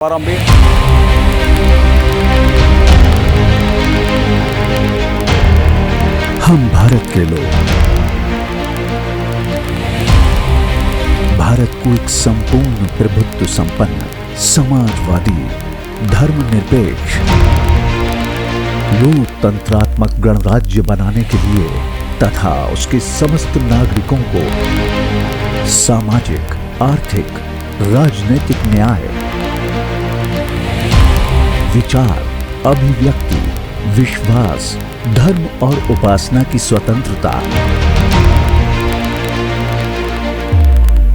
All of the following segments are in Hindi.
प्रारंभी हम भारत के लोग भारत को एक संपूर्ण प्रभुत्व संपन्न, समाजवादी, धर्मनिरपेक्ष, लोकतंत्रात्मक गणराज्य बनाने के लिए तथा उसके समस्त नागरिकों को सामाजिक, आर्थिक, राजनीतिक न्याय, विचार, अभिव्यक्ति, विश्वास, धर्म और उपासना की स्वतंत्रता,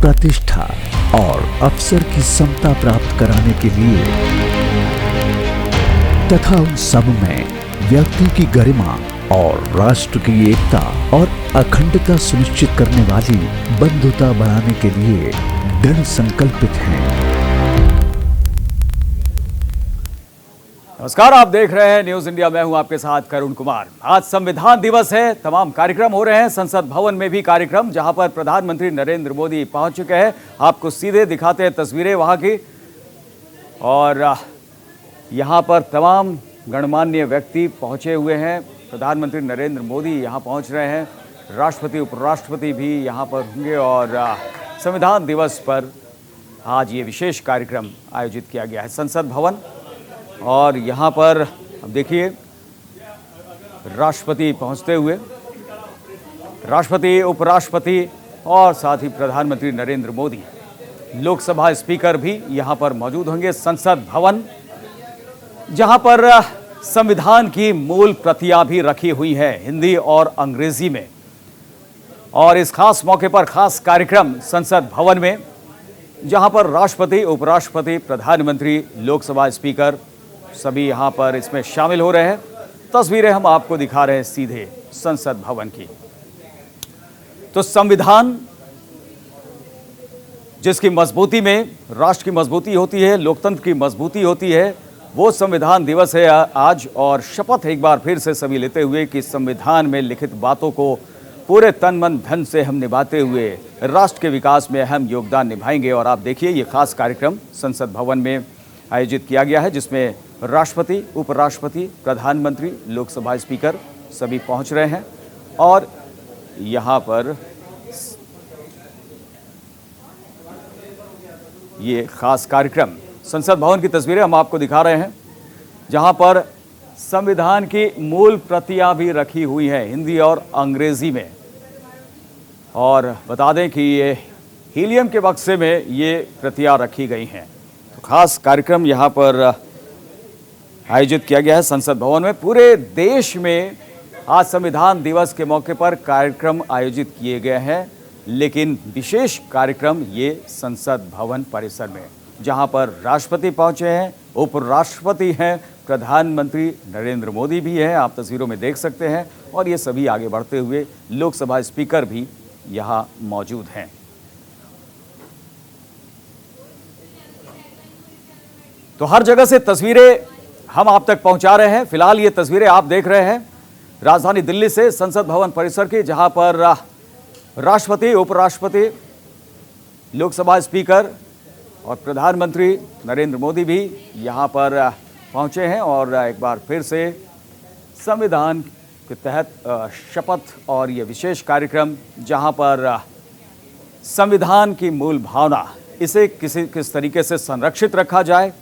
प्रतिष्ठा और अवसर की समता प्राप्त कराने के लिए तथा उन सब में व्यक्ति की गरिमा और राष्ट्र की एकता और अखंडता सुनिश्चित करने वाली बंधुता बढ़ाने के लिए दृढ़ संकल्पित हैं। नमस्कार, आप देख रहे हैं न्यूज इंडिया। मैं हूं आपके साथ करुण कुमार। आज संविधान दिवस है, तमाम कार्यक्रम हो रहे हैं। संसद भवन में भी कार्यक्रम, जहां पर प्रधानमंत्री नरेंद्र मोदी पहुंच चुके हैं। आपको सीधे दिखाते हैं तस्वीरें वहां की। और यहां पर तमाम गणमान्य व्यक्ति पहुंचे हुए हैं। प्रधानमंत्री नरेंद्र मोदी यहां पहुंच रहे हैं। राष्ट्रपति, उपराष्ट्रपति भी यहां पर होंगे। और संविधान दिवस पर आज ये विशेष कार्यक्रम आयोजित किया गया है संसद भवन। और यहाँ पर अब देखिए, राष्ट्रपति पहुँचते हुए, राष्ट्रपति, उपराष्ट्रपति और साथ ही प्रधानमंत्री नरेंद्र मोदी, लोकसभा स्पीकर भी यहाँ पर मौजूद होंगे। संसद भवन, जहाँ पर संविधान की मूल प्रतियां भी रखी हुई हैं हिंदी और अंग्रेजी में। और इस खास मौके पर खास कार्यक्रम संसद भवन में, जहाँ पर राष्ट्रपति, उपराष्ट्रपति, प्रधानमंत्री, लोकसभा स्पीकर सभी यहाँ पर इसमें शामिल हो रहे हैं। तस्वीरें हम आपको दिखा रहे हैं सीधे संसद भवन की। तो संविधान, जिसकी मजबूती में राष्ट्र की मजबूती होती है, लोकतंत्र की मजबूती होती है, वो संविधान दिवस है आज। और शपथ एक बार फिर से सभी लेते हुए कि संविधान में लिखित बातों को पूरे तन मन धन से हम निभाते हुए राष्ट्र के विकास में अहम योगदान निभाएंगे। और आप देखिए, ये खास कार्यक्रम संसद भवन में आयोजित किया गया है, जिसमें राष्ट्रपति, उपराष्ट्रपति, प्रधानमंत्री, लोकसभा स्पीकर सभी पहुंच रहे हैं। और यहाँ पर ये खास कार्यक्रम, संसद भवन की तस्वीरें हम आपको दिखा रहे हैं, जहाँ पर संविधान की मूल प्रतियां भी रखी हुई हैं हिंदी और अंग्रेजी में। और बता दें कि ये हीलियम के बक्से में ये प्रतियां रखी गई हैं। तो खास कार्यक्रम यहाँ पर आयोजित किया गया है संसद भवन में। पूरे देश में आज संविधान दिवस के मौके पर कार्यक्रम आयोजित किए गए हैं, लेकिन विशेष कार्यक्रम ये संसद भवन परिसर में, जहां पर राष्ट्रपति पहुंचे हैं, उपराष्ट्रपति हैं, प्रधानमंत्री नरेंद्र मोदी भी हैं, आप तस्वीरों में देख सकते हैं। और ये सभी आगे बढ़ते हुए लोकसभा स्पीकर भी यहां मौजूद हैं। तो हर जगह से तस्वीरें हम आप तक पहुंचा रहे हैं। फिलहाल ये तस्वीरें आप देख रहे हैं राजधानी दिल्ली से, संसद भवन परिसर की, जहां पर राष्ट्रपति, उपराष्ट्रपति, लोकसभा स्पीकर और प्रधानमंत्री नरेंद्र मोदी भी यहां पर पहुंचे हैं। और एक बार फिर से संविधान के तहत शपथ और ये विशेष कार्यक्रम, जहां पर संविधान की मूल भावना, इसे किस तरीके से संरक्षित रखा जाए,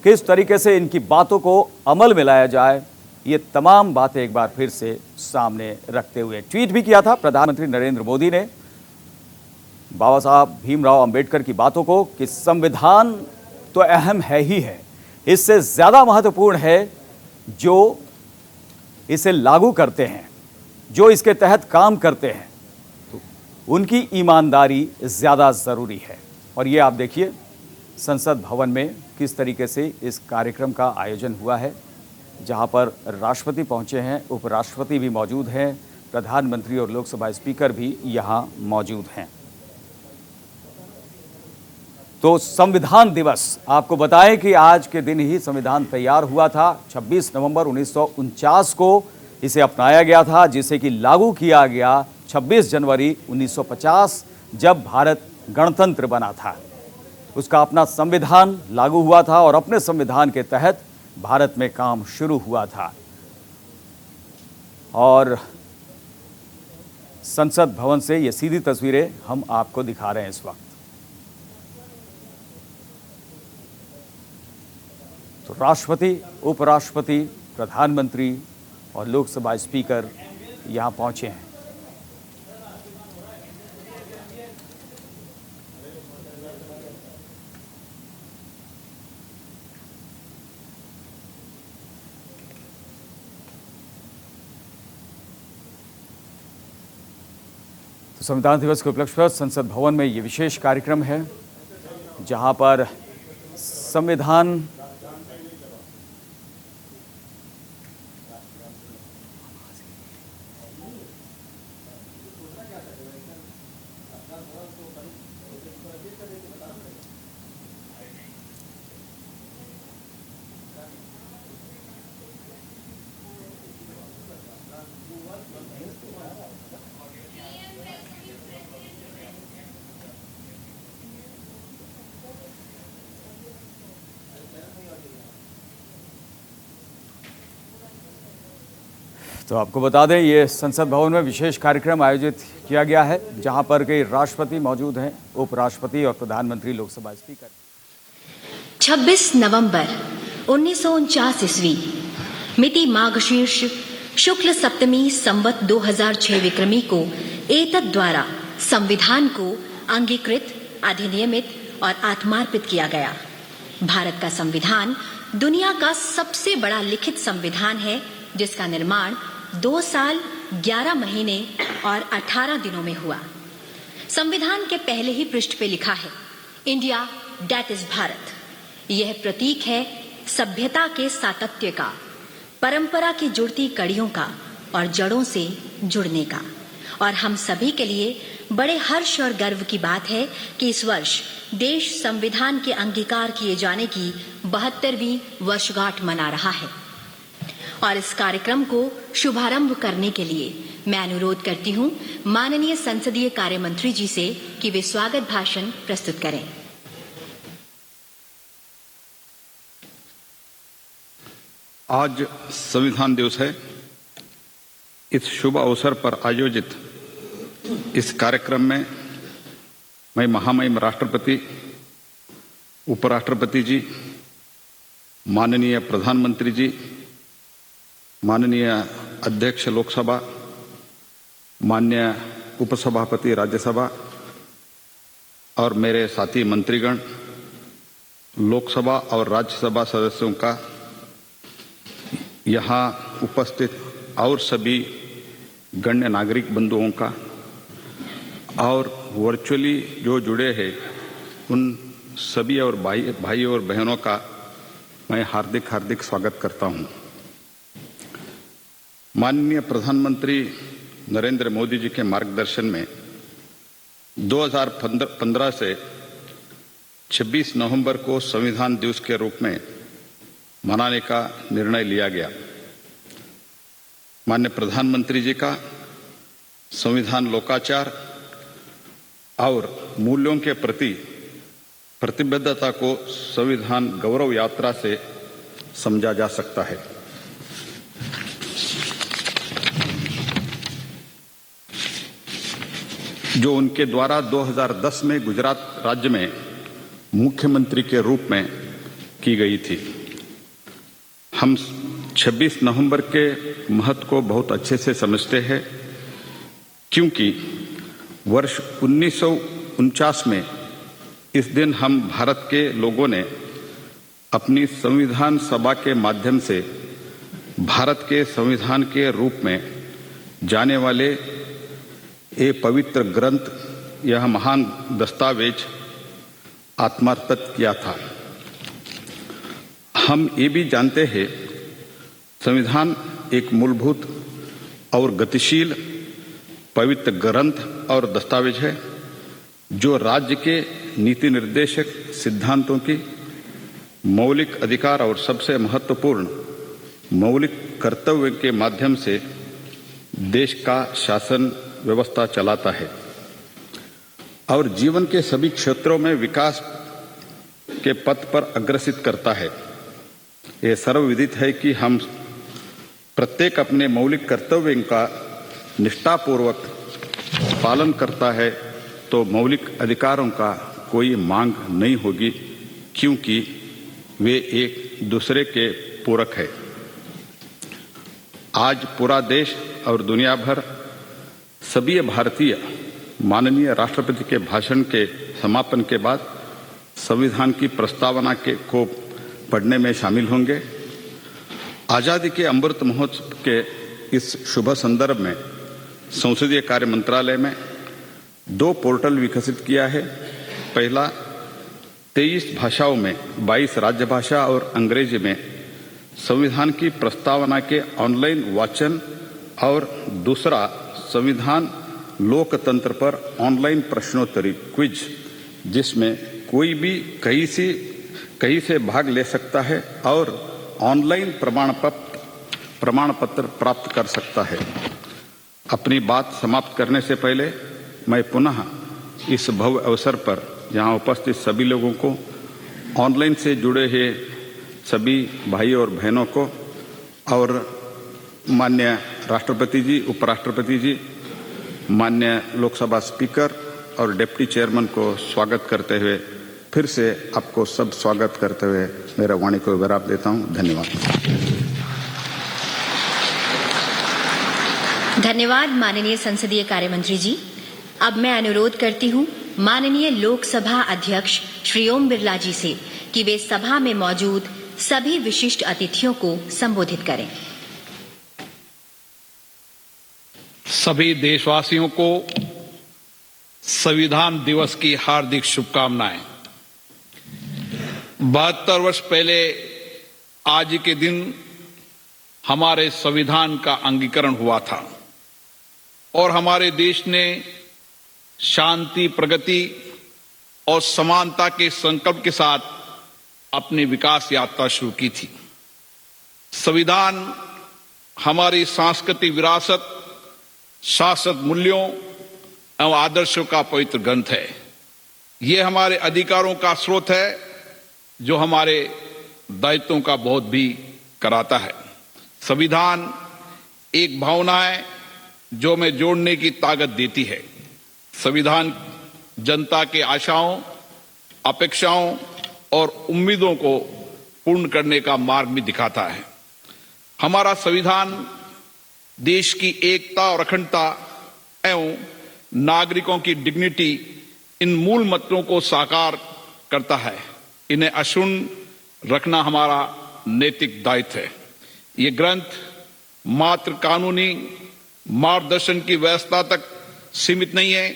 किस तरीके से इनकी बातों को अमल में लाया जाए, ये तमाम बातें एक बार फिर से सामने रखते हुए ट्वीट भी किया था प्रधानमंत्री नरेंद्र मोदी ने बाबा साहब भीमराव अंबेडकर की बातों को, कि संविधान तो अहम है ही है, इससे ज़्यादा महत्वपूर्ण है जो इसे लागू करते हैं, जो इसके तहत काम करते हैं, तो उनकी ईमानदारी ज़्यादा ज़रूरी है। और ये आप देखिए संसद भवन में किस तरीके से इस कार्यक्रम का आयोजन हुआ है, जहां पर राष्ट्रपति पहुंचे हैं, उपराष्ट्रपति भी मौजूद हैं, प्रधानमंत्री और लोकसभा स्पीकर भी यहां मौजूद हैं। तो संविधान दिवस, आपको बताएं कि आज के दिन ही संविधान तैयार हुआ था। 26 नवंबर 1949 को इसे अपनाया गया था, जिसे कि लागू किया गया 26 जनवरी 1950, जब भारत गणतंत्र बना था। उसका अपना संविधान लागू हुआ था और अपने संविधान के तहत भारत में काम शुरू हुआ था। और संसद भवन से ये सीधी तस्वीरें हम आपको दिखा रहे हैं इस वक्त। तो राष्ट्रपति, उपराष्ट्रपति, प्रधानमंत्री और लोकसभा स्पीकर यहां पहुंचे हैं। तो संविधान दिवस के उपलक्ष्य पर संसद भवन में ये विशेष कार्यक्रम है, जहां पर संविधान तो आपको बता दें, ये संसद भवन में विशेष कार्यक्रम आयोजित किया गया है, जहां पर कई राष्ट्रपति मौजूद हैं, उपराष्ट्रपति और प्रधानमंत्री, लोकसभा स्पीकर। 26 नवंबर 1949 ईस्वी, मिति माघशीर्ष शुक्ल सप्तमी संवत 2006 विक्रमी को एतद द्वारा संविधान को अंगीकृत, अधिनियमित और आत्मार्पित किया गया। भारत का संविधान दुनिया का सबसे बड़ा लिखित संविधान है, जिसका निर्माण 2 साल 11 महीने और 18 दिनों में हुआ। संविधान के पहले ही पृष्ठ पे लिखा है, इंडिया दैट इज भारत। यह प्रतीक है सभ्यता के सातत्य का, परंपरा की जुड़ती कड़ियों का और जड़ों से जुड़ने का। और हम सभी के लिए बड़े हर्ष और गर्व की बात है कि इस वर्ष देश संविधान के अंगीकार किए जाने की 72वीं वर्षगांठ मना रहा है। और इस कार्यक्रम को शुभारंभ करने के लिए मैं अनुरोध करती हूं माननीय संसदीय कार्य मंत्री जी से कि वे स्वागत भाषण प्रस्तुत करें। आज संविधान दिवस है। इस शुभ अवसर पर आयोजित इस कार्यक्रम में मैं महामहिम राष्ट्रपति, उपराष्ट्रपति जी, माननीय प्रधानमंत्री जी, माननीय अध्यक्ष लोकसभा, माननीय उपसभापति राज्यसभा और मेरे साथी मंत्रीगण, लोकसभा और राज्यसभा सदस्यों का, यहाँ उपस्थित और सभी गण्य नागरिक बंधुओं का और वर्चुअली जो जुड़े हैं उन सभी और भाई और बहनों का मैं हार्दिक स्वागत करता हूँ। माननीय प्रधानमंत्री नरेंद्र मोदी जी के मार्गदर्शन में 2015 से 26 नवंबर को संविधान दिवस के रूप में मनाने का निर्णय लिया गया। माननीय प्रधानमंत्री जी का संविधान लोकाचार और मूल्यों के प्रति प्रतिबद्धता को संविधान गौरव यात्रा से समझा जा सकता है। जो उनके द्वारा 2010 में गुजरात राज्य में मुख्यमंत्री के रूप में की गई थी। हम 26 नवंबर के महत्व को बहुत अच्छे से समझते हैं, क्योंकि वर्ष 1949 में इस दिन हम भारत के लोगों ने अपनी संविधान सभा के माध्यम से भारत के संविधान के रूप में जाने वाले ये पवित्र ग्रंथ, यह महान दस्तावेज आत्मार्पित किया था। हम ये भी जानते हैं, संविधान एक मूलभूत और गतिशील पवित्र ग्रंथ और दस्तावेज है, जो राज्य के नीति निर्देशक सिद्धांतों की मौलिक अधिकार और सबसे महत्वपूर्ण मौलिक कर्तव्य के माध्यम से देश का शासन व्यवस्था चलाता है और जीवन के सभी क्षेत्रों में विकास के पथ पर अग्रसित करता है। ये सर्वविदित है कि हम प्रत्येक अपने मौलिक कर्तव्यों का निष्ठापूर्वक पालन करता है तो मौलिक अधिकारों का कोई मांग नहीं होगी, क्योंकि वे एक दूसरे के पूरक है। आज पूरा देश और दुनिया भर सभी भारतीय माननीय राष्ट्रपति के भाषण के समापन के बाद संविधान की प्रस्तावना को पढ़ने में शामिल होंगे। आज़ादी के अमृत महोत्सव के इस शुभ संदर्भ में संसदीय कार्य मंत्रालय में 2 पोर्टल विकसित किया है। पहला 23 भाषाओं में 22 राज्यभाषा और अंग्रेजी में संविधान की प्रस्तावना के ऑनलाइन वाचन और दूसरा संविधान लोकतंत्र पर ऑनलाइन प्रश्नोत्तरी क्विज, जिसमें कोई भी कहीं से भाग ले सकता है और ऑनलाइन प्रमाण पत्र प्राप्त कर सकता है। अपनी बात समाप्त करने से पहले मैं पुनः इस भव्य अवसर पर यहाँ उपस्थित सभी लोगों को, ऑनलाइन से जुड़े हुए सभी भाई और बहनों को और माननीय राष्ट्रपति जी, उपराष्ट्रपति जी, माननीय लोकसभा स्पीकर और डिप्टी चेयरमैन को स्वागत करते हुए फिर से आपको सब स्वागत करते हुए मेरा वाणी को विराम देता हूँ। धन्यवाद। धन्यवाद माननीय संसदीय कार्य मंत्री जी। अब मैं अनुरोध करती हूँ माननीय लोकसभा अध्यक्ष श्री ओम बिरला जी से कि वे सभा में मौजूद सभी विशिष्ट अतिथियों को संबोधित करें। सभी देशवासियों को संविधान दिवस की हार्दिक शुभकामनाएं। 72 वर्ष पहले आज के दिन हमारे संविधान का अंगीकरण हुआ था और हमारे देश ने शांति, प्रगति और समानता के संकल्प के साथ अपनी विकास यात्रा शुरू की थी। संविधान हमारी सांस्कृतिक विरासत, शाश्वत मूल्यों एवं आदर्शों का पवित्र ग्रंथ है। ये हमारे अधिकारों का स्रोत है जो हमारे दायित्वों का बोध भी कराता है। संविधान एक भावना है जो हमें जोड़ने की ताकत देती है। संविधान जनता के आशाओं, अपेक्षाओं और उम्मीदों को पूर्ण करने का मार्ग भी दिखाता है। हमारा संविधान देश की एकता और अखंडता एवं नागरिकों की डिग्निटी, इन मूल मंत्रों को साकार करता है। इन्हें अक्षुण्ण रखना हमारा नैतिक दायित्व है। ये ग्रंथ मात्र कानूनी मार्गदर्शन की व्यवस्था तक सीमित नहीं है,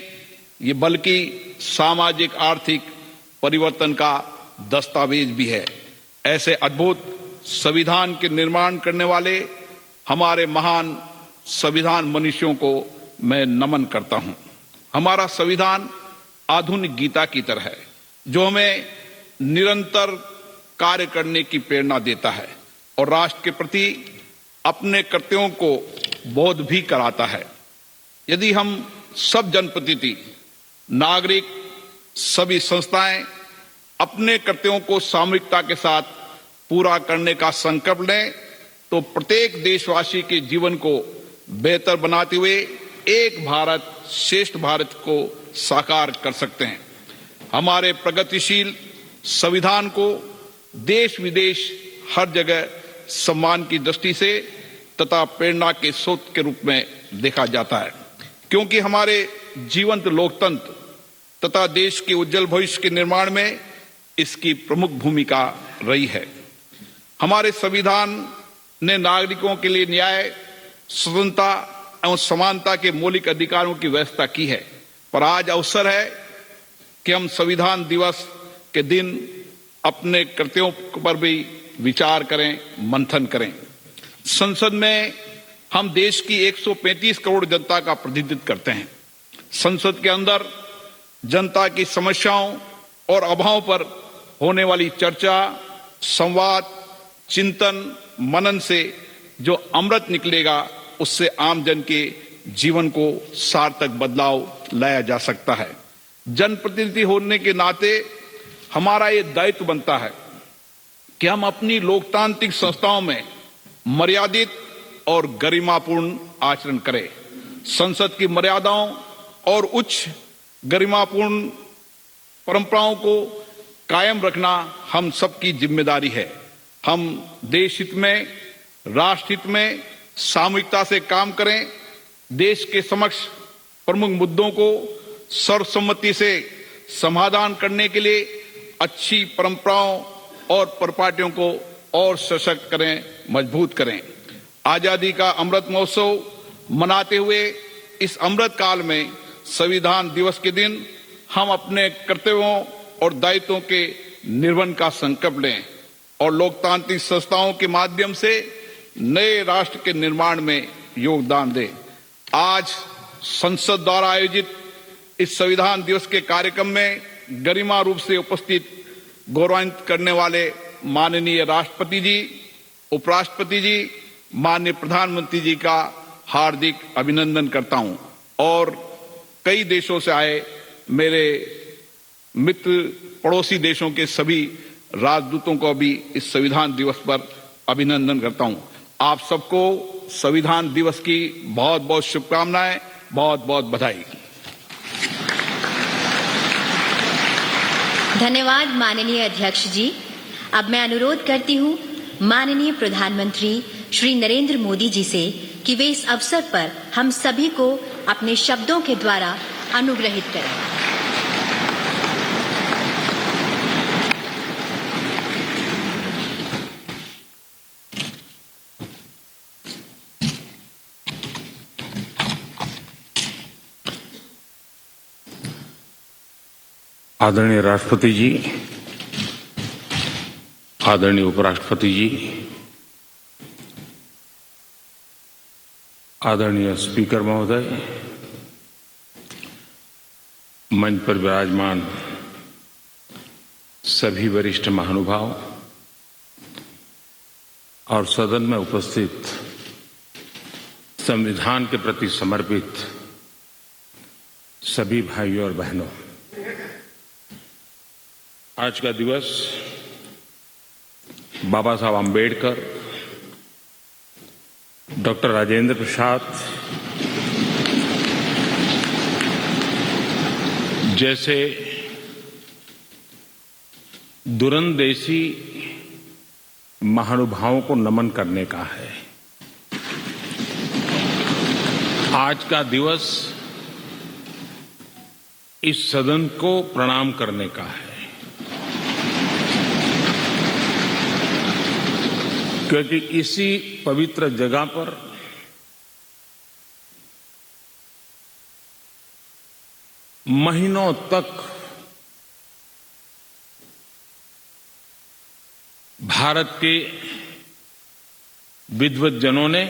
ये बल्कि सामाजिक आर्थिक परिवर्तन का दस्तावेज भी है। ऐसे अद्भुत संविधान के निर्माण करने वाले हमारे महान संविधान मनुष्यों को मैं नमन करता हूं। हमारा संविधान आधुनिक गीता की तरह है जो हमें निरंतर कार्य करने की प्रेरणा देता है और राष्ट्र के प्रति अपने कर्तव्यों को बोध भी कराता है। यदि हम सब जनप्रतिनिधि, नागरिक, सभी संस्थाएं अपने कर्तव्यों को सामूहिकता के साथ पूरा करने का संकल्प लें तो प्रत्येक देशवासी के जीवन को बेहतर बनाते हुए एक भारत श्रेष्ठ भारत को साकार कर सकते हैं। हमारे प्रगतिशील संविधान को देश विदेश हर जगह सम्मान की दृष्टि से तथा प्रेरणा के स्रोत के रूप में देखा जाता है, क्योंकि हमारे जीवंत लोकतंत्र तथा देश के उज्जवल भविष्य के निर्माण में इसकी प्रमुख भूमिका रही है। हमारे संविधान ने नागरिकों के लिए न्याय, स्वतंत्रता एवं समानता के मौलिक अधिकारों की व्यवस्था की है, पर आज अवसर है कि हम संविधान दिवस के दिन अपने कर्तव्यों पर भी विचार करें, मंथन करें। संसद में हम देश की 135 करोड़ जनता का प्रतिनिधित्व करते हैं। संसद के अंदर जनता की समस्याओं और अभावों पर होने वाली चर्चा, संवाद, चिंतन, मनन से जो अमृत निकलेगा उससे आम जन के जीवन को सार्थक बदलाव लाया जा सकता है। जनप्रतिनिधि होने के नाते हमारा ये दायित्व बनता है कि हम अपनी लोकतांत्रिक संस्थाओं में मर्यादित और गरिमापूर्ण आचरण करें। संसद की मर्यादाओं और उच्च गरिमापूर्ण परंपराओं को कायम रखना हम सबकी जिम्मेदारी है। हम देश हित में, राष्ट्र हित में सामूहिकता से काम करें। देश के समक्ष प्रमुख मुद्दों को सर्वसम्मति से समाधान करने के लिए अच्छी परंपराओं और परिपाटियों को और सशक्त करें, मजबूत करें। आजादी का अमृत महोत्सव मनाते हुए इस अमृत काल में संविधान दिवस के दिन हम अपने कर्तव्यों और दायित्वों के निर्वहन का संकल्प लें और लोकतांत्रिक संस्थाओं के माध्यम से नए राष्ट्र के निर्माण में योगदान दें। आज संसद द्वारा आयोजित इस संविधान दिवस के कार्यक्रम में गरिमा रूप से उपस्थित गौरवान्वित करने वाले माननीय राष्ट्रपति जी, उपराष्ट्रपति जी, माननीय प्रधानमंत्री जी का हार्दिक अभिनंदन करता हूं और कई देशों से आए मेरे मित्र पड़ोसी देशों के सभी राजदूतों को भी इस संविधान दिवस पर अभिनंदन करता हूं। आप सबको संविधान दिवस की बहुत बहुत शुभकामनाएं, बहुत बहुत बधाई। धन्यवाद माननीय अध्यक्ष जी। अब मैं अनुरोध करती हूं माननीय प्रधानमंत्री श्री नरेंद्र मोदी जी से कि वे इस अवसर पर हम सभी को अपने शब्दों के द्वारा अनुग्रहित करें। आदरणीय राष्ट्रपति जी, आदरणीय उपराष्ट्रपति जी, आदरणीय स्पीकर महोदय, मंच पर विराजमान सभी वरिष्ठ महानुभाव और सदन में उपस्थित संविधान के प्रति समर्पित सभी भाइयों और बहनों, आज का दिवस बाबा साहब आम्बेडकर, डॉक्टर राजेंद्र प्रसाद जैसे दूरंदेशी महानुभावों को नमन करने का है। आज का दिवस इस सदन को प्रणाम करने का है, क्योंकि इसी पवित्र जगह पर महीनों तक भारत के विद्वज्जनों ने,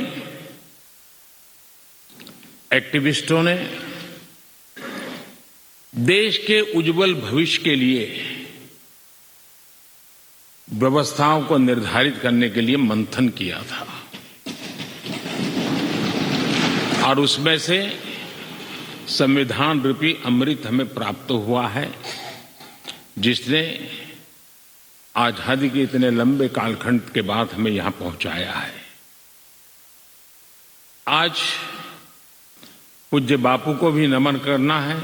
एक्टिविस्टों ने देश के उज्जवल भविष्य के लिए व्यवस्थाओं को निर्धारित करने के लिए मंथन किया था और उसमें से संविधान रूपी अमृत हमें प्राप्त हुआ है, जिसने आजादी के इतने लंबे कालखंड के बाद हमें यहां पहुंचाया है। आज पूज्य बापू को भी नमन करना है।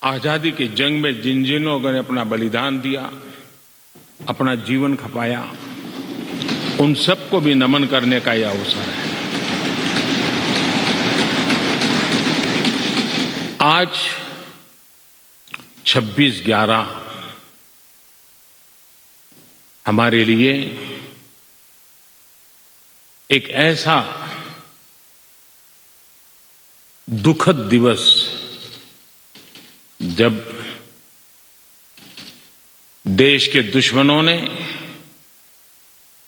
आजादी की जंग में जिन जिन लोगों ने अपना बलिदान दिया, अपना जीवन खपाया, उन सबको भी नमन करने का यह अवसर है। आज 26/11 हमारे लिए एक ऐसा दुखद दिवस, जब देश के दुश्मनों ने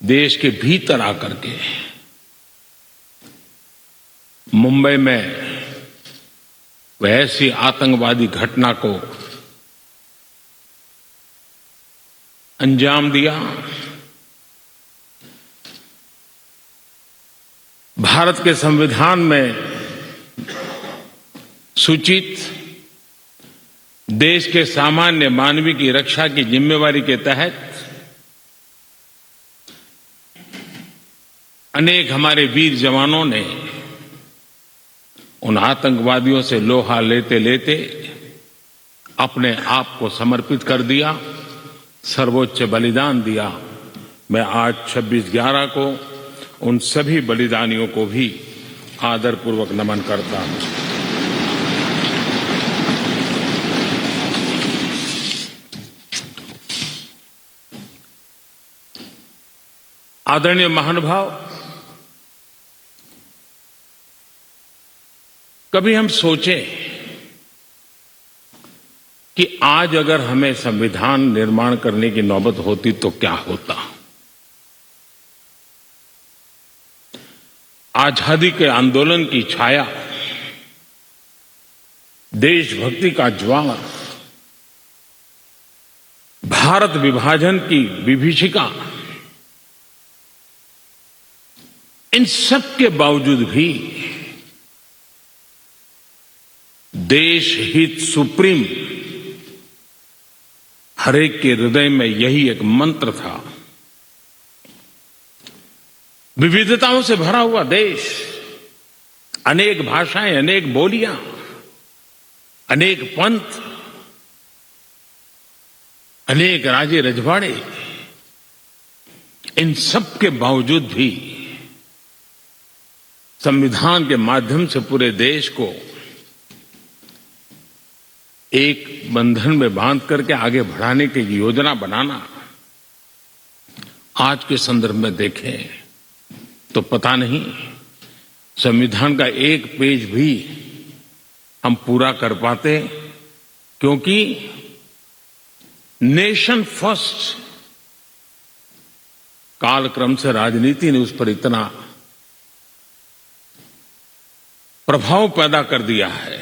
देश के भीतर आकर के मुंबई में वह ऐसी आतंकवादी घटना को अंजाम दिया। भारत के संविधान में सूचित देश के सामान्य मानवी की रक्षा की जिम्मेवारी के तहत अनेक हमारे वीर जवानों ने उन आतंकवादियों से लोहा लेते लेते अपने आप को समर्पित कर दिया, सर्वोच्च बलिदान दिया। मैं आज 26/11 को उन सभी बलिदानियों को भी आदरपूर्वक नमन करता हूं। आदरणीय महानुभाव, कभी हम सोचें कि आज अगर हमें संविधान निर्माण करने की नौबत होती तो क्या होता। आजादी के आंदोलन की छाया, देशभक्ति का ज्वाला, भारत विभाजन की विभीषिका, इन सब के बावजूद भी देश हित सुप्रीम हरेक के हृदय में यही एक मंत्र था। विविधताओं से भरा हुआ देश, अनेक भाषाएं, अनेक बोलियां, अनेक पंथ, अनेक राजे रजवाड़े, इन सब के बावजूद भी संविधान के माध्यम से पूरे देश को एक बंधन में बांध करके आगे बढ़ाने की योजना बनाना, आज के संदर्भ में देखें तो पता नहीं संविधान का एक पेज भी हम पूरा कर पाते, क्योंकि नेशन फर्स्ट कालक्रम से राजनीति ने उस पर इतना प्रभाव पैदा कर दिया है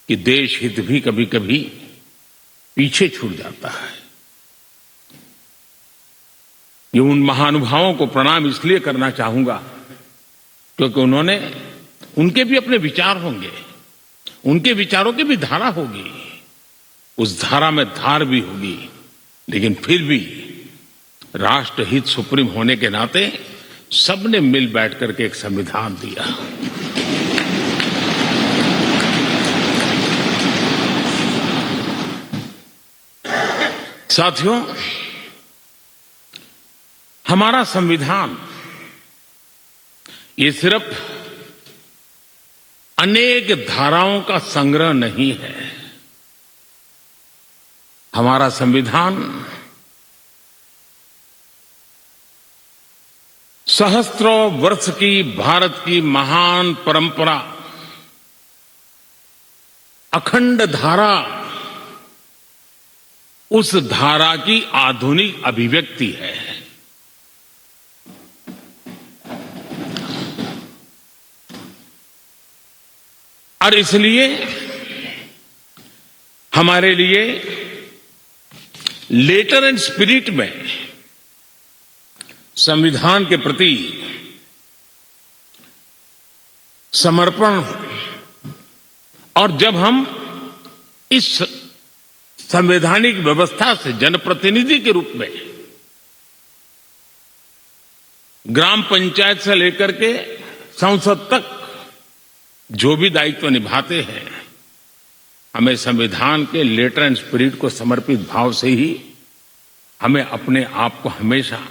कि देश हित भी कभी कभी पीछे छूट जाता है। ये उन महानुभावों को प्रणाम इसलिए करना चाहूंगा क्योंकि उनके भी अपने विचार होंगे, उनके विचारों की भी धारा होगी, उस धारा में धार भी होगी, लेकिन फिर भी राष्ट्रहित सुप्रीम होने के नाते सबने मिल बैठ करके एक संविधान दिया। साथियों, हमारा संविधान ये सिर्फ अनेक धाराओं का संग्रह नहीं है। हमारा संविधान सहस्त्रों वर्ष की भारत की महान परंपरा, अखंड धारा, उस धारा की आधुनिक अभिव्यक्ति है। और इसलिए हमारे लिए लेटर एंड स्पिरिट में संविधान के प्रति समर्पण, और जब हम इस संवैधानिक व्यवस्था से जनप्रतिनिधि के रूप में ग्राम पंचायत से लेकर के संसद तक जो भी दायित्व निभाते हैं, हमें संविधान के लेटर एंड स्पिरिट को समर्पित भाव से ही हमें अपने आप को हमेशा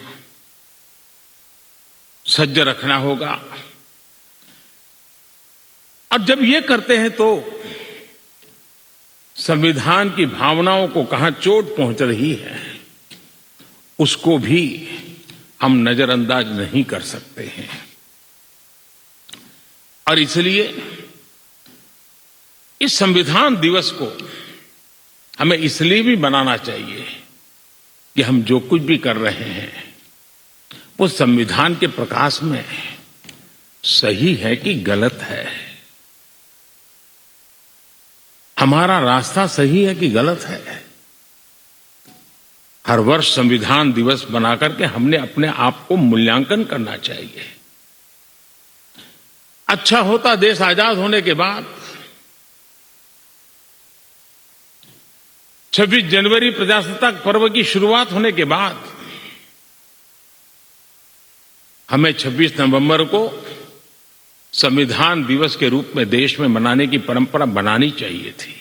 सज्ज रखना होगा। और जब ये करते हैं तो संविधान की भावनाओं को कहां चोट पहुंच रही है उसको भी हम नजरअंदाज नहीं कर सकते हैं। और इसलिए इस संविधान दिवस को हमें इसलिए भी मनाना चाहिए कि हम जो कुछ भी कर रहे हैं वो संविधान के प्रकाश में सही है कि गलत है, हमारा रास्ता सही है कि गलत है। हर वर्ष संविधान दिवस बनाकर के हमने अपने आप को मूल्यांकन करना चाहिए। अच्छा होता देश आजाद होने के बाद 26 जनवरी प्रजासत्ताक पर्व की शुरुआत होने के बाद हमें 26 नवंबर को संविधान दिवस के रूप में देश में मनाने की परंपरा बनानी चाहिए थी,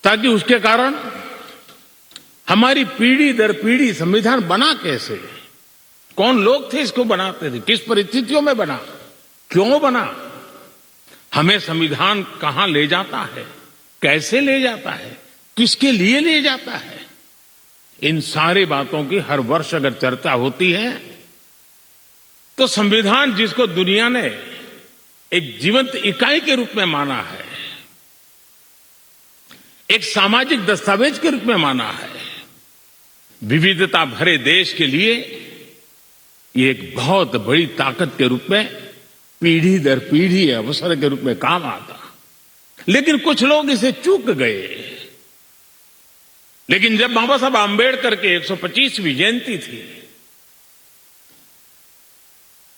ताकि उसके कारण हमारी पीढ़ी दर पीढ़ी संविधान बना कैसे, कौन लोग थे इसको बनाते थे, किस परिस्थितियों में बना, क्यों बना, हमें संविधान कहां ले जाता है, कैसे ले जाता है, किसके लिए ले जाता है, इन सारी बातों की हर वर्ष अगर चर्चा होती है तो संविधान जिसको दुनिया ने एक जीवंत इकाई के रूप में माना है, एक सामाजिक दस्तावेज के रूप में माना है, विविधता भरे देश के लिए ये एक बहुत बड़ी ताकत के रूप में पीढ़ी दर पीढ़ी अवसर के रूप में काम आता। लेकिन कुछ लोग इसे चूक गए। लेकिन जब बाबा साहब आंबेडकर के 125वीं जयंती थी,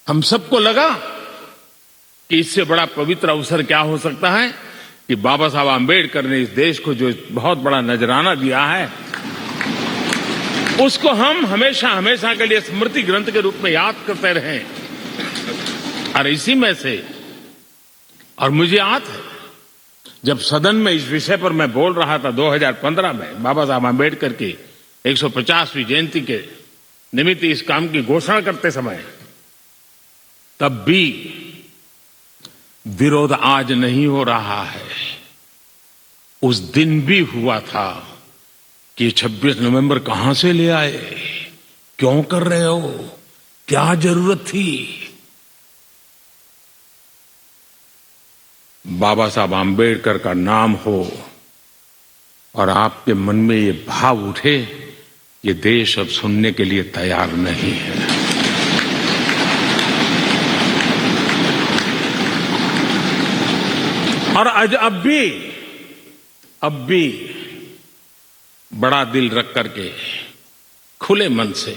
हम सबको लगा कि इससे बड़ा पवित्र अवसर क्या हो सकता है कि बाबा साहब आंबेडकर ने इस देश को जो बहुत बड़ा नजराना दिया है उसको हम हमेशा हमेशा के लिए स्मृति ग्रंथ के रूप में याद करते रहें। और इसी में से, और मुझे याद है जब सदन में इस विषय पर मैं बोल रहा था 2015 में बाबा साहब आंबेडकर की 150वीं जयंती के निमित्त इस काम की घोषणा करते समय, तब भी विरोध आज नहीं हो रहा है, उस दिन भी हुआ था कि 26 नवंबर कहां से ले आए, क्यों कर रहे हो, क्या जरूरत थी। बाबा साहब आंबेडकर का नाम हो और आपके मन में ये भाव उठे, ये देश अब सुनने के लिए तैयार नहीं है। और आज अब भी बड़ा दिल रख करके खुले मन से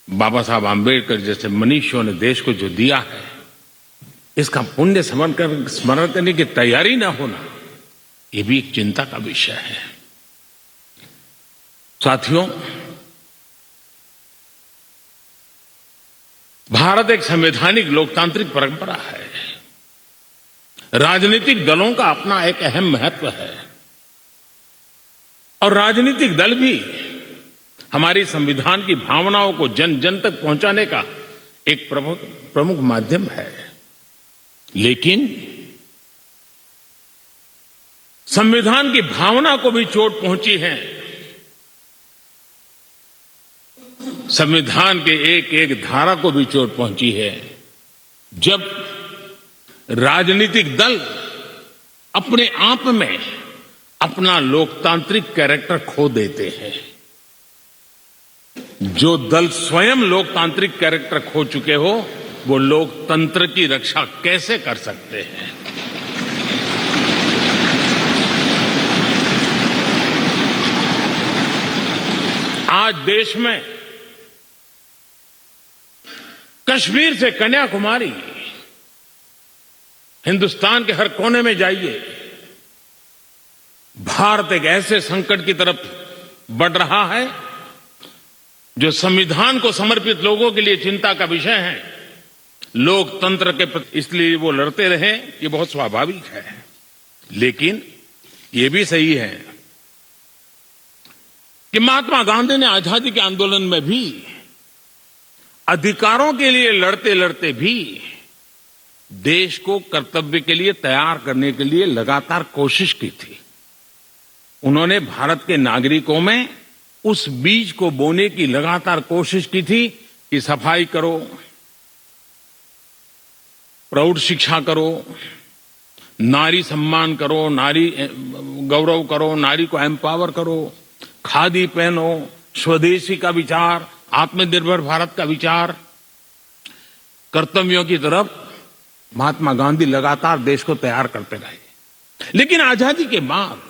बाबा साहब आंबेडकर जैसे मनीषियों ने देश को जो दिया है, इसका पुण्य स्मरण करने की तैयारी ना होना, ये भी एक चिंता का विषय है। साथियों, भारत एक संवैधानिक लोकतांत्रिक परंपरा है। राजनीतिक दलों का अपना एक अहम महत्व है और राजनीतिक दल भी हमारी संविधान की भावनाओं को जन जन तक पहुंचाने का एक प्रमुख माध्यम है। लेकिन संविधान की भावना को भी चोट पहुंची है। संविधान के एक एक धारा को भी चोट पहुंची है जब राजनीतिक दल अपने आप में अपना लोकतांत्रिक कैरेक्टर खो देते हैं। जो दल स्वयं लोकतांत्रिक कैरेक्टर खो चुके हो, वो लोकतंत्र की रक्षा कैसे कर सकते हैं। आज देश में कश्मीर से कन्याकुमारी, हिंदुस्तान के हर कोने में जाइए, भारत एक ऐसे संकट की तरफ बढ़ रहा है जो संविधान को समर्पित लोगों के लिए चिंता का विषय है। लोकतंत्र के प्रति इसलिए वो लड़ते रहे, ये बहुत स्वाभाविक है। लेकिन ये भी सही है कि महात्मा गांधी ने आजादी के आंदोलन में भी अधिकारों के लिए लड़ते लड़ते भी देश को कर्तव्य के लिए तैयार करने के लिए लगातार कोशिश की थी। उन्होंने भारत के नागरिकों में उस बीज को बोने की लगातार कोशिश की थी कि सफाई करो, प्रौढ़ शिक्षा करो, नारी सम्मान करो, नारी गौरव करो, नारी को एम्पावर करो, खादी पहनो, स्वदेशी का विचार, आत्मनिर्भर भारत का विचार, कर्तव्यों की तरफ महात्मा गांधी लगातार देश को तैयार करते रहे। लेकिन आजादी के बाद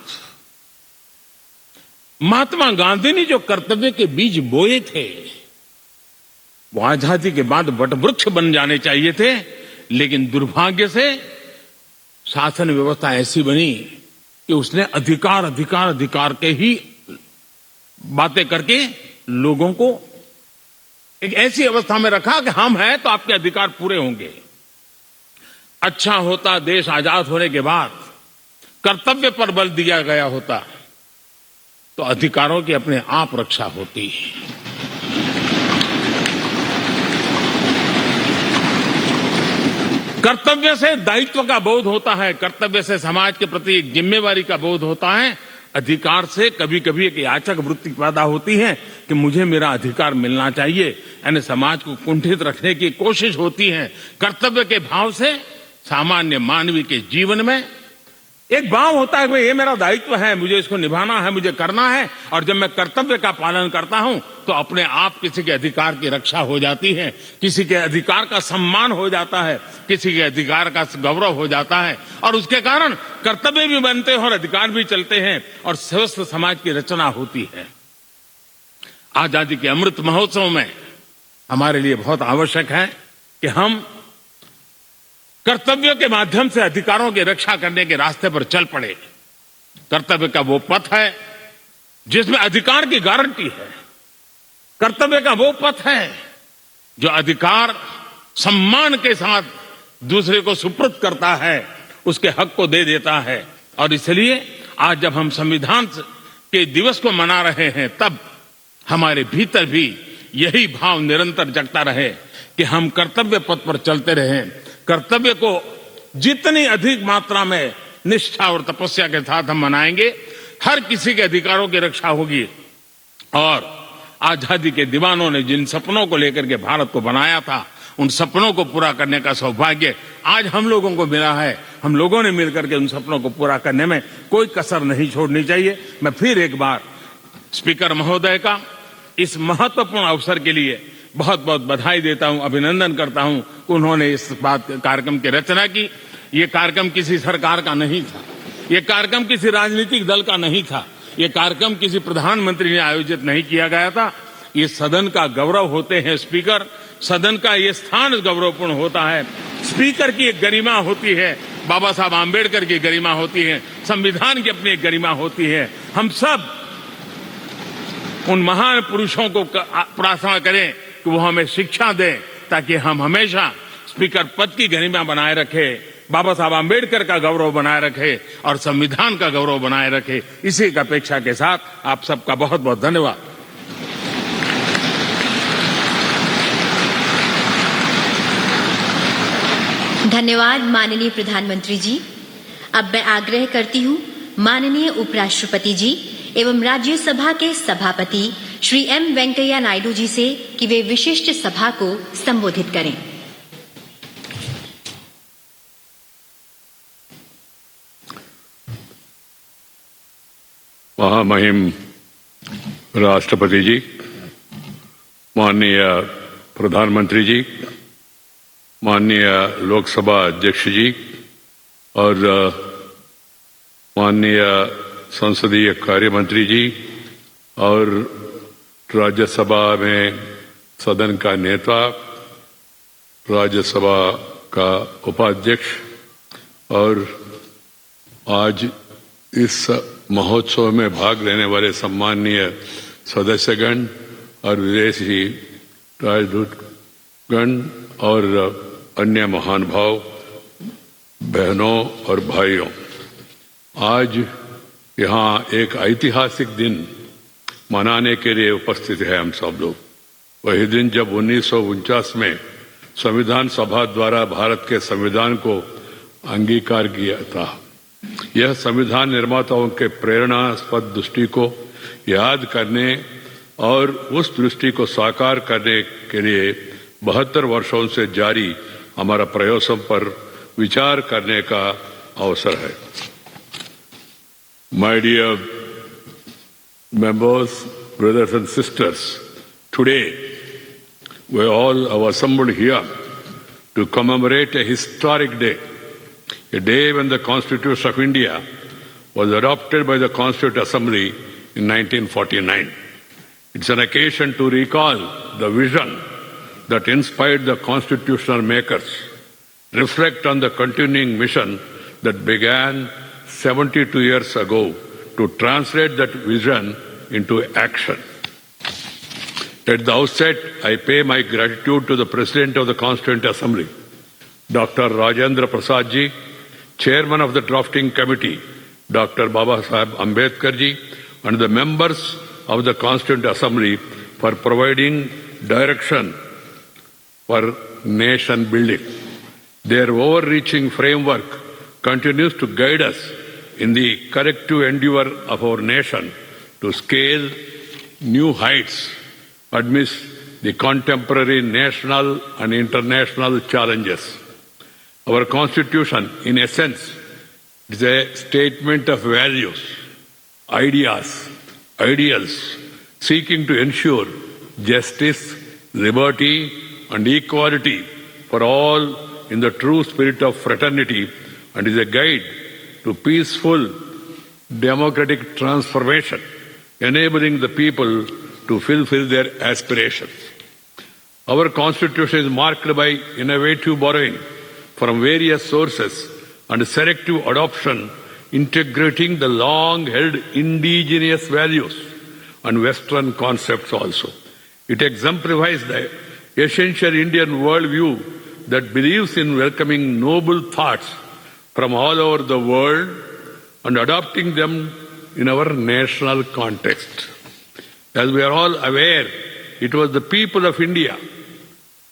महात्मा गांधी ने जो कर्तव्य के बीज बोए थे, वो आजादी के बाद वटवृक्ष बन जाने चाहिए थे। लेकिन दुर्भाग्य से शासन व्यवस्था ऐसी बनी कि उसने अधिकार अधिकार अधिकार के ही बातें करके लोगों को एक ऐसी अवस्था में रखा कि हम हैं तो आपके अधिकार पूरे होंगे। अच्छा होता देश आजाद होने के बाद कर्तव्य पर बल दिया गया होता तो अधिकारों की अपने आप रक्षा होती। कर्तव्य से दायित्व का बोध होता है, कर्तव्य से समाज के प्रति एक जिम्मेवारी का बोध होता है। अधिकार से कभी कभी एक याचक वृत्ति पैदा होती है कि मुझे मेरा अधिकार मिलना चाहिए, यानी समाज को कुंठित रखने की कोशिश होती है। कर्तव्य के भाव से सामान्य मानवी के जीवन में एक भाव होता है कि ये मेरा दायित्व है, मुझे इसको निभाना है, मुझे करना है। और जब मैं कर्तव्य का पालन करता हूं तो अपने आप किसी के अधिकार की रक्षा हो जाती है, किसी के अधिकार का सम्मान हो जाता है, किसी के अधिकार का गौरव हो जाता है और उसके कारण कर्तव्य भी बनते हैं और अधिकार भी चलते हैं और स्वस्थ समाज की रचना होती है। आजादी के अमृत महोत्सव में हमारे लिए बहुत आवश्यक है कि हम कर्तव्यों के माध्यम से अधिकारों की रक्षा करने के रास्ते पर चल पड़े। कर्तव्य का वो पथ है जिसमें अधिकार की गारंटी है। कर्तव्य का वो पथ है जो अधिकार सम्मान के साथ दूसरे को सुपुर्द करता है, उसके हक को दे देता है। और इसलिए आज जब हम संविधान के दिवस को मना रहे हैं तब हमारे भीतर भी यही भाव निरंतर जगता रहे कि हम कर्तव्य पथ पर चलते रहें। कर्तव्य को जितनी अधिक मात्रा में निष्ठा और तपस्या के साथ हम मनाएंगे, हर किसी के अधिकारों की रक्षा होगी। और आजादी के दीवानों ने जिन सपनों को लेकर के भारत को बनाया था, उन सपनों को पूरा करने का सौभाग्य आज हम लोगों को मिला है। हम लोगों ने मिलकर के उन सपनों को पूरा करने में कोई कसर नहीं छोड़नी चाहिए। मैं फिर एक बार स्पीकर महोदय का इस महत्वपूर्ण अवसर के लिए बहुत बहुत बधाई देता हूं, अभिनंदन करता हूं कि उन्होंने इस कार्यक्रम की रचना की। ये कार्यक्रम किसी सरकार का नहीं था, ये कार्यक्रम किसी राजनीतिक दल का नहीं था, ये कार्यक्रम किसी प्रधानमंत्री ने आयोजित नहीं किया गया था। ये सदन का गौरव होते हैं स्पीकर, सदन का ये स्थान गौरवपूर्ण होता है। स्पीकर की एक गरिमा होती है, बाबा साहब आम्बेडकर की गरिमा होती है, संविधान की अपनी एक गरिमा होती है। हम सब उन महान पुरुषों को प्रार्थना करें कि वो हमें शिक्षा दें ताकि हम हमेशा स्पीकर पद की गरिमा बनाए रखें, बाबा साहब आम्बेडकर का गौरव बनाए रखें और संविधान का गौरव बनाए रखें। इसी की अपेक्षा के साथ आप सबका बहुत बहुत धन्यवाद। धन्यवाद माननीय प्रधानमंत्री जी। अब मैं आग्रह करती हूँ माननीय उपराष्ट्रपति जी एवं राज्यसभा के सभापति श्री एम वेंकैया नायडू जी से कि वे विशिष्ट सभा को संबोधित करें। महामहिम राष्ट्रपति जी, माननीय प्रधानमंत्री जी, माननीय लोकसभा अध्यक्ष जी और माननीय संसदीय कार्य मंत्री जी और राज्यसभा में सदन का नेता, राज्यसभा का उपाध्यक्ष और आज इस महोत्सव में भाग लेने वाले सम्माननीय सदस्यगण और विदेशी राजदूतगण और अन्य महानुभाव, बहनों और भाइयों, आज यहाँ एक ऐतिहासिक दिन मनाने के लिए उपस्थित है हम सब लोग। वही दिन जब 1949 में संविधान सभा द्वारा भारत के संविधान को अंगीकार किया था। यह संविधान निर्माताओं के प्रेरणास्पद दृष्टि को याद करने और उस दृष्टि को साकार करने के लिए 72 वर्षों से जारी हमारा प्रयासों पर विचार करने का अवसर है। My dear members, brothers and sisters, today we all are assembled here to commemorate a historic day, a day when the Constitution of India was adopted by the Constituent Assembly in 1949. It's an occasion to recall the vision that inspired the constitutional makers, reflect on the continuing mission that began 72 years ago to translate that vision into action. At the outset, I pay my gratitude to the President of the Constituent Assembly, Dr. Rajendra Prasad ji, Chairman of the Drafting Committee, Dr. Baba Saheb Ambedkar ji, and the members of the Constituent Assembly for providing direction for nation building. Their overreaching framework continues to guide us in the collective endeavor of our nation to scale new heights amidst the contemporary national and international challenges. Our Constitution, in essence, is a statement of values, ideas, ideals, seeking to ensure justice, liberty, and equality for all in the true spirit of fraternity, and is a guide to peaceful democratic transformation, enabling the people to fulfill their aspirations. Our Constitution is marked by innovative borrowing from various sources and selective adoption, integrating the long-held indigenous values and Western concepts also. It exemplifies the essential Indian worldview that believes in welcoming noble thoughts from all over the world and adopting them in our national context. As we are all aware, it was the people of India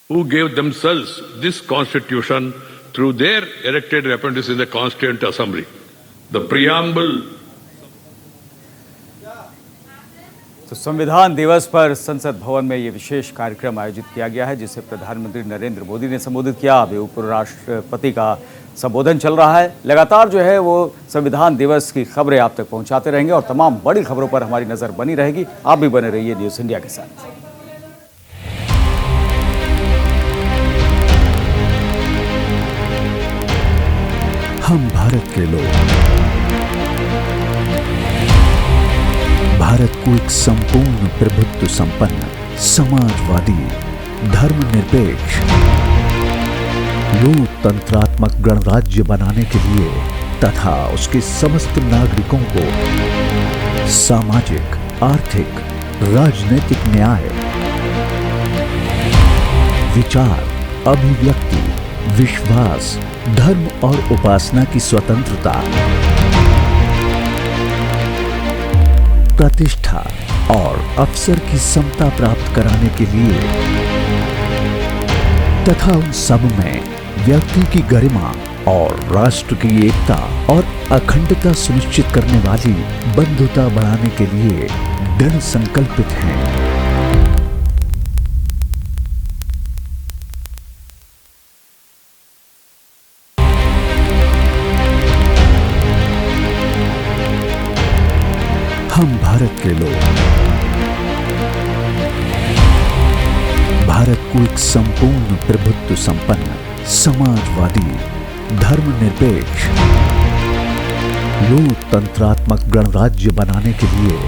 who gave themselves this constitution through their elected representatives in the Constituent Assembly. The preamble. तो संविधान दिवस पर संसद भवन में ये विशेष कार्यक्रम आयोजित किया गया है, जिसे प्रधानमंत्री नरेंद्र मोदी ने संबोधित किया। अभी उपराष्ट्रपति का संबोधन चल रहा है। लगातार जो है वो संविधान दिवस की खबरें आप तक पहुंचाते रहेंगे और तमाम बड़ी खबरों पर हमारी नजर बनी रहेगी। आप भी बने रहिए न्यूज़ इंडिया के साथ। हम भारत के लोग भारत को एक संपूर्ण प्रभुत्व संपन्न, समाजवादी, धर्मनिरपेक्ष, लोकतंत्रात्मक गणराज्य बनाने के लिए तथा उसके समस्त नागरिकों को सामाजिक, आर्थिक, राजनीतिक न्याय, विचार, अभिव्यक्ति, विश्वास, धर्म और उपासना की स्वतंत्रता, प्रतिष्ठा और अवसर की समता प्राप्त कराने के लिए तथा उन सब में व्यक्ति की गरिमा और राष्ट्र की एकता और अखंडता सुनिश्चित करने वाली बंधुता बढ़ाने के लिए दृढ़ संकल्पित हैं। हम भारत के लोग भारत को एक संपूर्ण प्रभुत्व संपन्न, समाजवादी, धर्मनिरपेक्ष, लोकतंत्रात्मक गणराज्य बनाने के लिए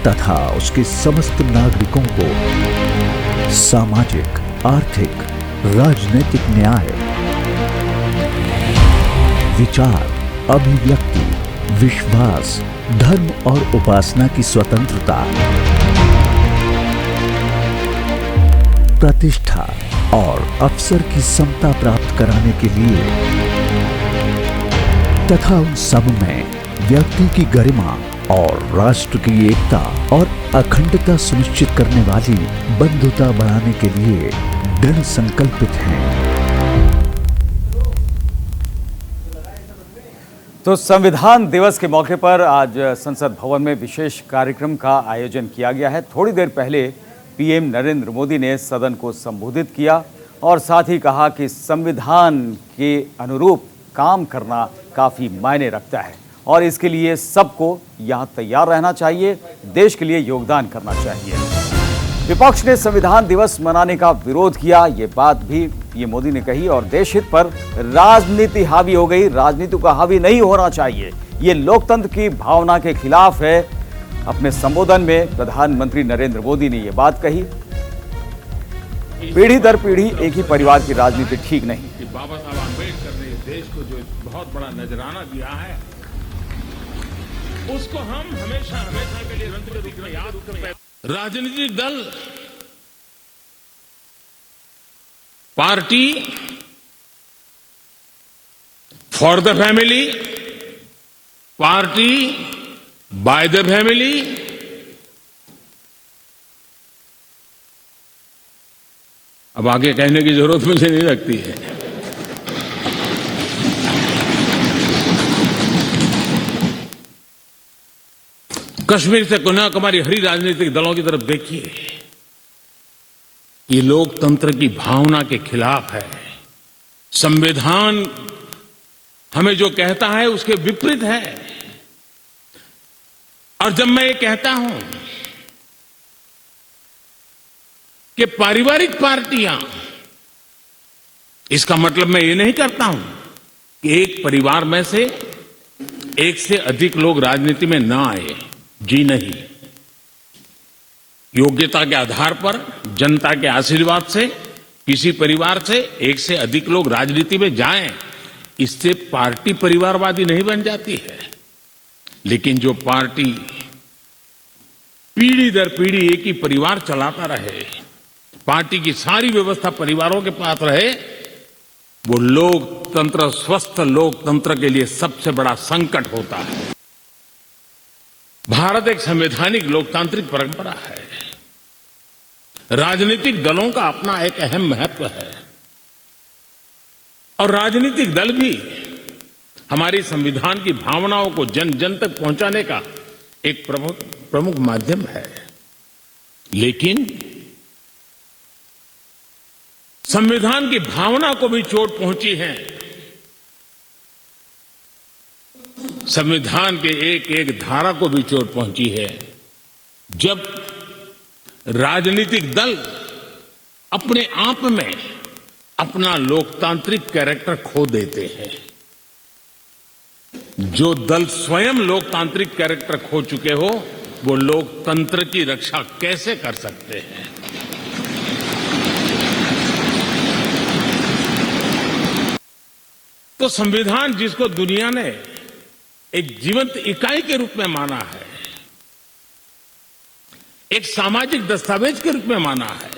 तथा उसके समस्त नागरिकों को सामाजिक, आर्थिक, राजनीतिक न्याय, विचार, अभिव्यक्ति, विश्वास, धर्म और उपासना की स्वतंत्रता, प्रतिष्ठा और अवसर की समता प्राप्त कराने के लिए तथा उन सब में व्यक्ति की गरिमा और राष्ट्र की एकता और अखंडता सुनिश्चित करने वाली बंधुता बढ़ाने के लिए दृढ़ संकल्पित हैं। तो संविधान दिवस के मौके पर आज संसद भवन में विशेष कार्यक्रम का आयोजन किया गया है। थोड़ी देर पहले पीएम नरेंद्र मोदी ने सदन को संबोधित किया और साथ ही कहा कि संविधान के अनुरूप काम करना काफ़ी मायने रखता है और इसके लिए सबको यहाँ तैयार रहना चाहिए, देश के लिए योगदान करना चाहिए। विपक्ष ने संविधान दिवस मनाने का विरोध किया, ये बात भी ये मोदी ने कही और देश हित पर राजनीति हावी हो गई। राजनीति का हावी नहीं होना चाहिए, ये लोकतंत्र की भावना के खिलाफ है। अपने संबोधन में प्रधानमंत्री नरेंद्र मोदी ने ये बात कही। पीढ़ी दर पीढ़ी एक ही परिवार की राजनीति ठीक नहीं। बाबा साहब अम्बेडकर ने देश को जो बहुत बड़ा नजराना दिया है, उसको हम हमेशा हमेशा के लिए ग्रंथ के रूप में याद करते हैं। राजनीतिक दल, party for the family, party by the family, अब आगे कहने की जरूरत मुझे नहीं लगती है। कश्मीर से कन्याकुमारी हरी राजनीतिक दलों की तरफ देखिए, ये लोकतंत्र की भावना के खिलाफ है। संविधान हमें जो कहता है उसके विपरीत है। और जब मैं ये कहता हूं कि पारिवारिक पार्टियां, इसका मतलब मैं ये नहीं करता हूं कि एक परिवार में से एक से अधिक लोग राजनीति में ना आए। जी नहीं, योग्यता के आधार पर, जनता के आशीर्वाद से किसी परिवार से एक से अधिक लोग राजनीति में जाएं, इससे पार्टी परिवारवादी नहीं बन जाती है। लेकिन जो पार्टी पीढ़ी दर पीढ़ी एक ही परिवार चलाता रहे, पार्टी की सारी व्यवस्था परिवारों के पास रहे, वो लोकतंत्र, स्वस्थ लोकतंत्र के लिए सबसे बड़ा संकट होता है। भारत एक संवैधानिक लोकतांत्रिक परंपरा है। राजनीतिक दलों का अपना एक अहम महत्व है और राजनीतिक दल भी हमारी संविधान की भावनाओं को जन जन तक पहुंचाने का एक प्रमुख माध्यम है। लेकिन संविधान की भावना को भी चोट पहुंची है। संविधान के एक एक धारा को भी चोट पहुंची है जब राजनीतिक दल अपने आप में अपना लोकतांत्रिक कैरेक्टर खो देते हैं। जो दल स्वयं लोकतांत्रिक कैरेक्टर खो चुके हो, वो लोकतंत्र की रक्षा कैसे कर सकते हैं? तो संविधान जिसको दुनिया ने एक जीवंत इकाई के रूप में माना है, एक सामाजिक दस्तावेज के रूप में माना है,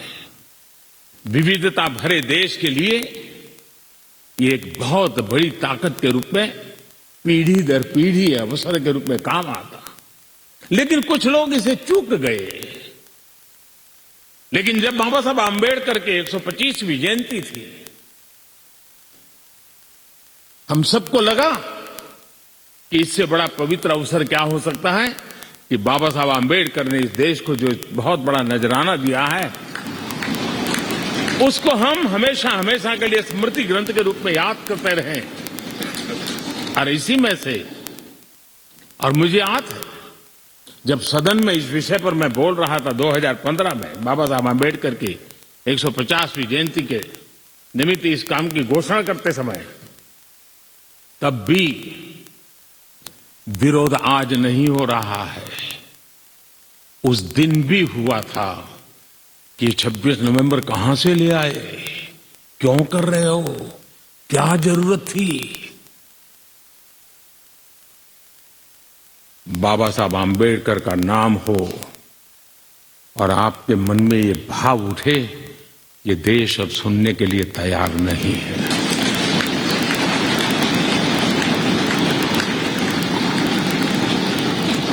विविधता भरे देश के लिए ये एक बहुत बड़ी ताकत के रूप में पीढ़ी दर पीढ़ी अवसर के रूप में काम आता। लेकिन कुछ लोग इसे चूक गए। लेकिन जब बाबा साहब आंबेडकर के 125वीं जयंती थी, हम सबको लगा कि इससे बड़ा पवित्र अवसर क्या हो सकता है कि बाबा साहब आंबेडकर ने इस देश को जो बहुत बड़ा नजराना दिया है, उसको हम हमेशा हमेशा के लिए स्मृति ग्रंथ के रूप में याद करते रहें। और इसी में से, और मुझे याद है जब सदन में इस विषय पर मैं बोल रहा था 2015 में, बाबा साहब आंबेडकर की 150वीं जयंती के निमित्त इस काम की घोषणा करते समय, तब भी विरोध आज नहीं हो रहा है। उस दिन भी हुआ था कि 26 नवंबर कहां से ले आए, क्यों कर रहे हो, क्या जरूरत थी? बाबा साहब आंबेडकर का नाम हो और आपके मन में ये भाव उठे, ये देश अब सुनने के लिए तैयार नहीं है।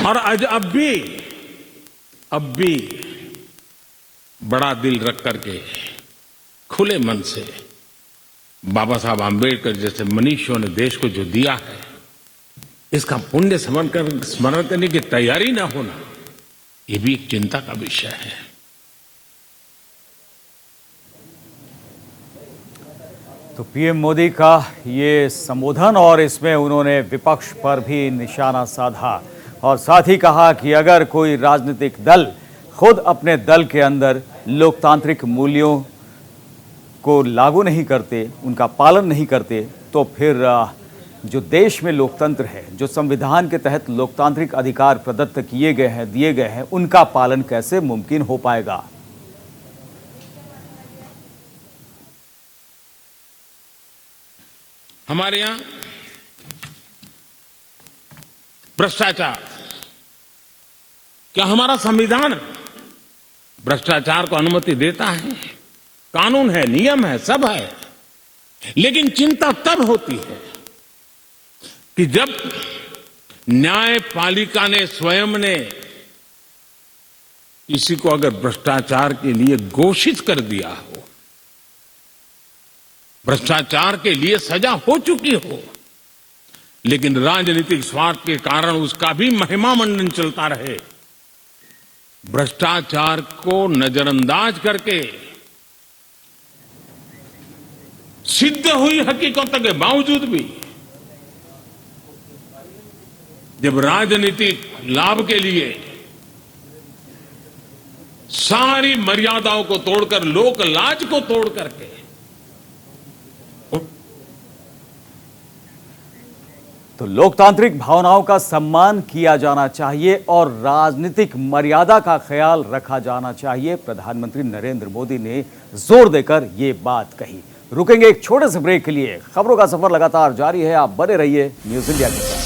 और आज अब भी बड़ा दिल रख करके, खुले मन से बाबा साहब आंबेडकर जैसे मनीषियों ने देश को जो दिया है, इसका पुण्य स्मरण करने की तैयारी न होना, ये भी एक चिंता का विषय है। तो पीएम मोदी का ये संबोधन, और इसमें उन्होंने विपक्ष पर भी निशाना साधा और साथ ही कहा कि अगर कोई राजनीतिक दल खुद अपने दल के अंदर लोकतांत्रिक मूल्यों को लागू नहीं करते, उनका पालन नहीं करते, तो फिर जो देश में लोकतंत्र है, जो संविधान के तहत लोकतांत्रिक अधिकार प्रदत्त किए गए हैं, दिए गए हैं, उनका पालन कैसे मुमकिन हो पाएगा? हमारे यहां भ्रष्टाचार, क्या हमारा संविधान भ्रष्टाचार को अनुमति देता है? कानून है, नियम है, सब है। लेकिन चिंता तब होती है कि जब न्यायपालिका ने स्वयं ने किसी को अगर भ्रष्टाचार के लिए घोषित कर दिया हो, भ्रष्टाचार के लिए सजा हो चुकी हो, लेकिन राजनीतिक स्वार्थ के कारण उसका भी महिमा मंडन चलता रहे, भ्रष्टाचार को नजरअंदाज करके सिद्ध हुई हकीकतों के बावजूद भी जब राजनीतिक लाभ के लिए सारी मर्यादाओं को तोड़कर, लोक लाज को तोड़ करके तो लोकतांत्रिक भावनाओं का सम्मान किया जाना चाहिए और राजनीतिक मर्यादा का ख्याल रखा जाना चाहिए। प्रधानमंत्री नरेंद्र मोदी ने जोर देकर ये बात कही। रुकेंगे एक छोटे से ब्रेक के लिए। खबरों का सफर लगातार जारी है, आप बने रहिए न्यूज़ इंडिया के साथ।